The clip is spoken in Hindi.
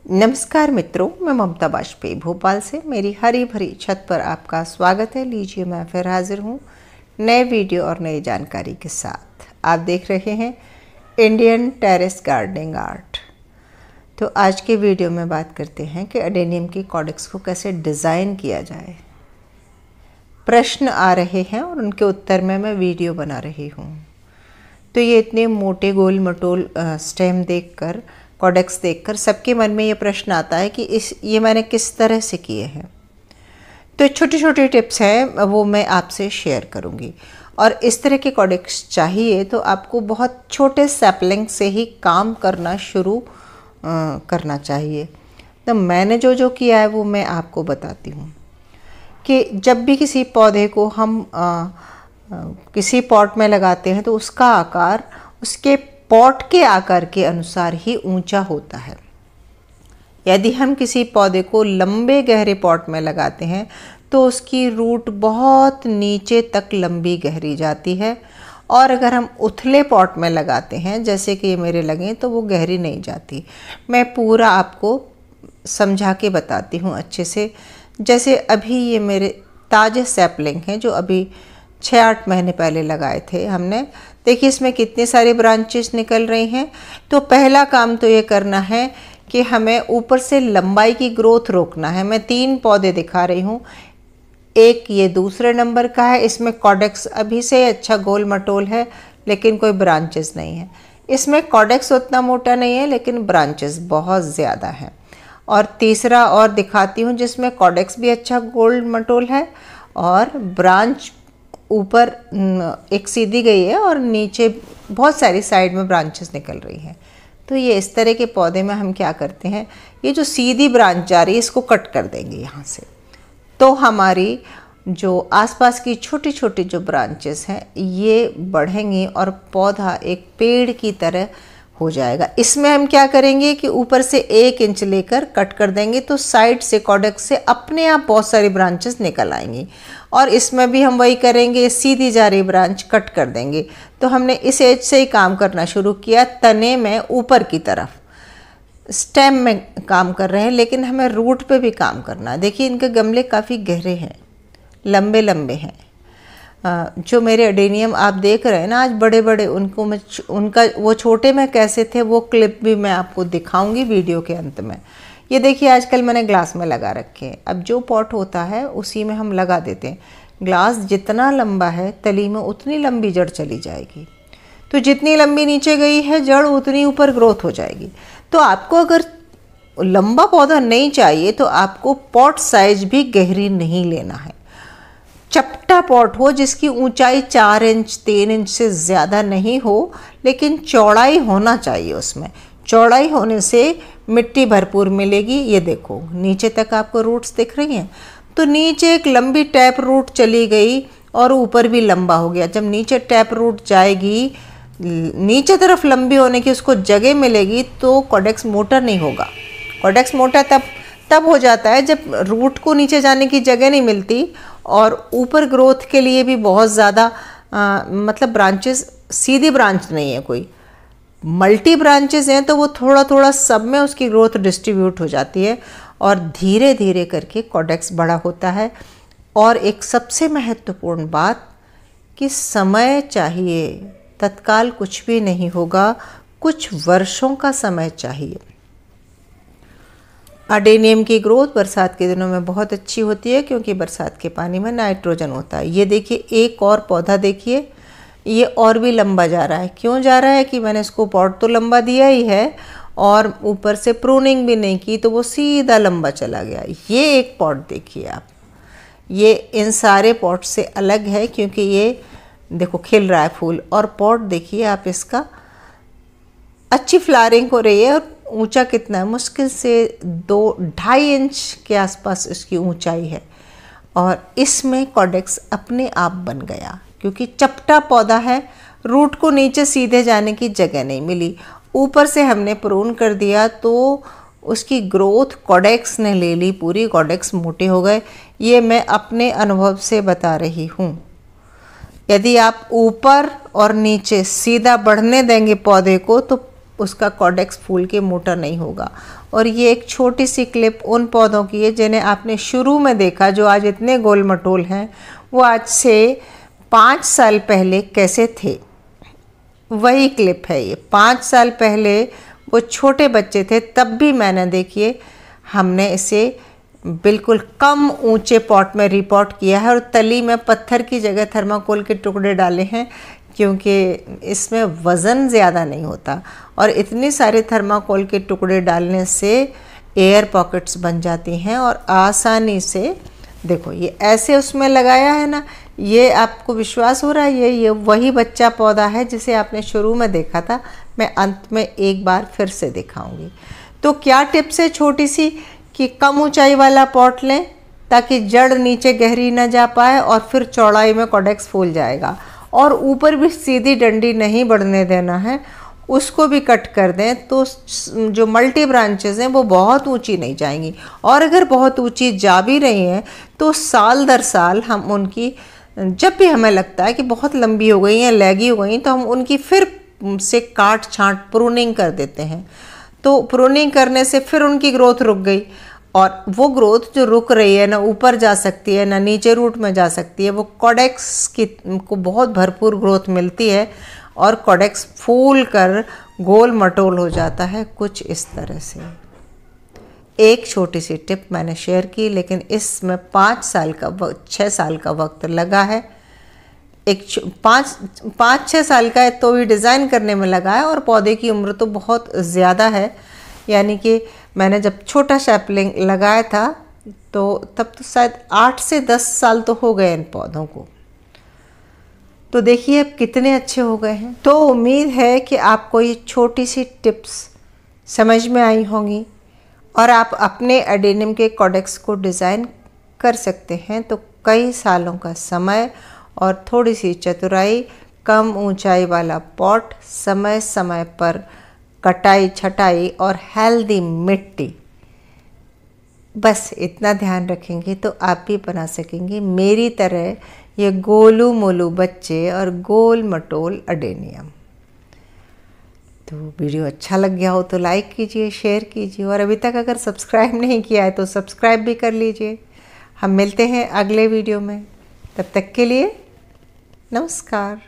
नमस्कार मित्रों, मैं ममता बाजपेयी भोपाल से मेरी हरी भरी छत पर आपका स्वागत है। लीजिए, मैं फिर हाजिर हूँ नए वीडियो और नई जानकारी के साथ। आप देख रहे हैं इंडियन टेरेस गार्डनिंग आर्ट। तो आज के वीडियो में बात करते हैं कि अडेनियम की कॉडेक्स को कैसे डिज़ाइन किया जाए। प्रश्न आ रहे हैं और उनके उत्तर में मैं वीडियो बना रही हूँ। तो ये इतने मोटे गोल मटोल स्टेम देखकर, कॉडेक्स देखकर सबके मन में ये प्रश्न आता है कि ये मैंने किस तरह से किए हैं। तो छोटे छोटे टिप्स हैं, वो मैं आपसे शेयर करूँगी। और इस तरह के कॉडेक्स चाहिए तो आपको बहुत छोटे सैपलिंग से ही काम करना शुरू करना चाहिए। तो मैंने जो किया है वो मैं आपको बताती हूँ कि जब भी किसी पौधे को हम किसी पॉट में लगाते हैं तो उसका आकार उसके पॉट के आकार के अनुसार ही ऊंचा होता है। यदि हम किसी पौधे को लंबे गहरे पॉट में लगाते हैं तो उसकी रूट बहुत नीचे तक लंबी गहरी जाती है, और अगर हम उथले पॉट में लगाते हैं जैसे कि ये मेरे लगे तो वो गहरी नहीं जाती। मैं पूरा आपको समझा के बताती हूँ अच्छे से। जैसे अभी ये मेरे ताज़े सैपलिंग हैं जो अभी 6-8 महीने पहले लगाए थे हमने। देखिए इसमें कितनी सारी ब्रांचेस निकल रही हैं। तो पहला काम तो ये करना है कि हमें ऊपर से लंबाई की ग्रोथ रोकना है। मैं 3 पौधे दिखा रही हूँ। एक ये दूसरे नंबर का है, इसमें कॉडेक्स अभी से अच्छा गोल मटोल है लेकिन कोई ब्रांचेस नहीं है। इसमें कॉडेक्स उतना मोटा नहीं है लेकिन ब्रांचेस बहुत ज़्यादा हैं। और तीसरा और दिखाती हूँ जिसमें कॉडेक्स भी अच्छा गोल मटोल है और ब्रांच ऊपर एक सीधी गई है और नीचे बहुत सारी साइड में ब्रांचेस निकल रही हैं। तो ये इस तरह के पौधे में हम क्या करते हैं, ये जो सीधी ब्रांच जा रही है इसको कट कर देंगे यहाँ से। तो हमारी जो आसपास की छोटी छोटी जो ब्रांचेस हैं ये बढ़ेंगी और पौधा एक पेड़ की तरह हो जाएगा। इसमें हम क्या करेंगे कि ऊपर से 1 इंच लेकर कट कर देंगे तो साइड से कॉडेक्स से अपने आप बहुत सारी ब्रांचेस निकल आएंगी। और इसमें भी हम वही करेंगे, सीधी जा रही ब्रांच कट कर देंगे। तो हमने इस एज से ही काम करना शुरू किया, तने में ऊपर की तरफ स्टेम में काम कर रहे हैं, लेकिन हमें रूट पे भी काम करना है। देखिए इनके गमले काफ़ी गहरे हैं, लंबे लंबे हैं। जो मेरे अडेनियम आप देख रहे हैं ना आज बड़े बड़े, उनको मैं उनका वो छोटे में कैसे थे वो क्लिप भी मैं आपको दिखाऊंगी वीडियो के अंत में। ये देखिए आजकल मैंने ग्लास में लगा रखे हैं। अब जो पॉट होता है उसी में हम लगा देते हैं। ग्लास जितना लंबा है तली में उतनी लंबी जड़ चली जाएगी। तो जितनी लंबी नीचे गई है जड़ उतनी ऊपर ग्रोथ हो जाएगी। तो आपको अगर लंबा पौधा नहीं चाहिए तो आपको पॉट साइज भी गहरी नहीं लेना है। चपटा पॉट हो जिसकी ऊंचाई 4 इंच 3 इंच से ज़्यादा नहीं हो, लेकिन चौड़ाई होना चाहिए। उसमें चौड़ाई होने से मिट्टी भरपूर मिलेगी। ये देखो नीचे तक आपको रूट्स दिख रही हैं। तो नीचे एक लंबी टैप रूट चली गई और ऊपर भी लंबा हो गया। जब नीचे टैप रूट जाएगी, नीचे तरफ लंबी होने की उसको जगह मिलेगी तो कॉडेक्स मोटा नहीं होगा। कॉडेक्स मोटा तब हो जाता है जब रूट को नीचे जाने की जगह नहीं मिलती और ऊपर ग्रोथ के लिए भी बहुत ज़्यादा मतलब ब्रांचेस, सीधी ब्रांच नहीं है कोई, मल्टी ब्रांचेस हैं तो वो थोड़ा थोड़ा सब में उसकी ग्रोथ डिस्ट्रीब्यूट हो जाती है और धीरे धीरे करके कॉडेक्स बड़ा होता है। और एक सबसे महत्वपूर्ण बात कि समय चाहिए, तत्काल कुछ भी नहीं होगा, कुछ वर्षों का समय चाहिए। अडेनियम की ग्रोथ बरसात के दिनों में बहुत अच्छी होती है क्योंकि बरसात के पानी में नाइट्रोजन होता है। ये देखिए एक और पौधा देखिए, ये और भी लंबा जा रहा है। क्यों जा रहा है कि मैंने इसको पॉट तो लंबा दिया ही है और ऊपर से प्रूनिंग भी नहीं की तो वो सीधा लंबा चला गया। ये एक पॉट देखिए आप, ये इन सारे पॉट से अलग है क्योंकि ये देखो खिल रहा है फूल। और पॉट देखिए आप, इसका अच्छी फ्लावरिंग हो रही है और ऊंचा कितना है, मुश्किल से 2-2.5 इंच के आसपास इसकी ऊंचाई है। और इसमें कॉडेक्स अपने आप बन गया क्योंकि चपटा पौधा है, रूट को नीचे सीधे जाने की जगह नहीं मिली। ऊपर से हमने प्रून कर दिया तो उसकी ग्रोथ कॉडेक्स ने ले ली, पूरी कॉडेक्स मोटे हो गए। ये मैं अपने अनुभव से बता रही हूँ। यदि आप ऊपर और नीचे सीधा बढ़ने देंगे पौधे को तो उसका कॉडेक्स फूल के मोटा नहीं होगा। और ये एक छोटी सी क्लिप उन पौधों की है जिन्हें आपने शुरू में देखा, जो आज इतने गोल मटोल हैं, वो आज से 5 साल पहले कैसे थे, वही क्लिप है ये। 5 साल पहले वो छोटे बच्चे थे, तब भी मैंने देखिए हमने इसे बिल्कुल कम ऊंचे पॉट में रिपोर्ट किया है और तली में पत्थर की जगह थर्माकोल के टुकड़े डाले हैं, क्योंकि इसमें वज़न ज़्यादा नहीं होता। और इतने सारे थर्माकोल के टुकड़े डालने से एयर पॉकेट्स बन जाती हैं और आसानी से, देखो ये ऐसे उसमें लगाया है ना, ये आपको विश्वास हो रहा है ये वही बच्चा पौधा है जिसे आपने शुरू में देखा था। मैं अंत में एक बार फिर से दिखाऊंगी। तो क्या टिप्स है छोटी सी, कि कम ऊंचाई वाला पॉट लें ताकि जड़ नीचे गहरी ना जा पाए, और फिर चौड़ाई में कॉडेक्स फूल जाएगा। और ऊपर भी सीधी डंडी नहीं बढ़ने देना है, उसको भी कट कर दें तो जो मल्टी ब्रांचेस हैं वो बहुत ऊंची नहीं जाएंगी। और अगर बहुत ऊंची जा भी रही हैं तो साल दर साल हम उनकी, जब भी हमें लगता है कि बहुत लंबी हो गई हैं, लैगी हो गई, तो हम उनकी फिर से काट छांट प्रूनिंग कर देते हैं। तो प्रूनिंग करने से फिर उनकी ग्रोथ रुक गई, और वो ग्रोथ जो रुक रही है ना ऊपर जा सकती है ना नीचे रूट में जा सकती है, वो कॉडेक्स को बहुत भरपूर ग्रोथ मिलती है और कॉडेक्स फूल कर गोल मटोल हो जाता है कुछ इस तरह से। एक छोटी सी टिप मैंने शेयर की, लेकिन इसमें 6 साल का वक्त लगा है। एक 5-6 साल का है तो भी डिज़ाइन करने में लगा है, और पौधे की उम्र तो बहुत ज़्यादा है। यानी कि मैंने जब छोटा सैपलिंग लगाया था तो तब तो शायद 8 से 10 साल तो हो गए इन पौधों को। तो देखिए अब कितने अच्छे हो गए हैं। तो उम्मीद है कि आपको ये छोटी सी टिप्स समझ में आई होंगी और आप अपने एडेनियम के कॉडेक्स को डिज़ाइन कर सकते हैं। तो कई सालों का समय और थोड़ी सी चतुराई, कम ऊंचाई वाला पॉट, समय समय पर कटाई छटाई और हेल्दी मिट्टी, बस इतना ध्यान रखेंगे तो आप भी बना सकेंगे मेरी तरह ये गोलू मोलू बच्चे और गोल मटोल एडेनियम। तो वीडियो अच्छा लग गया हो तो लाइक कीजिए, शेयर कीजिए, और अभी तक अगर सब्सक्राइब नहीं किया है तो सब्सक्राइब भी कर लीजिए। हम मिलते हैं अगले वीडियो में, तब तक के लिए नमस्कार।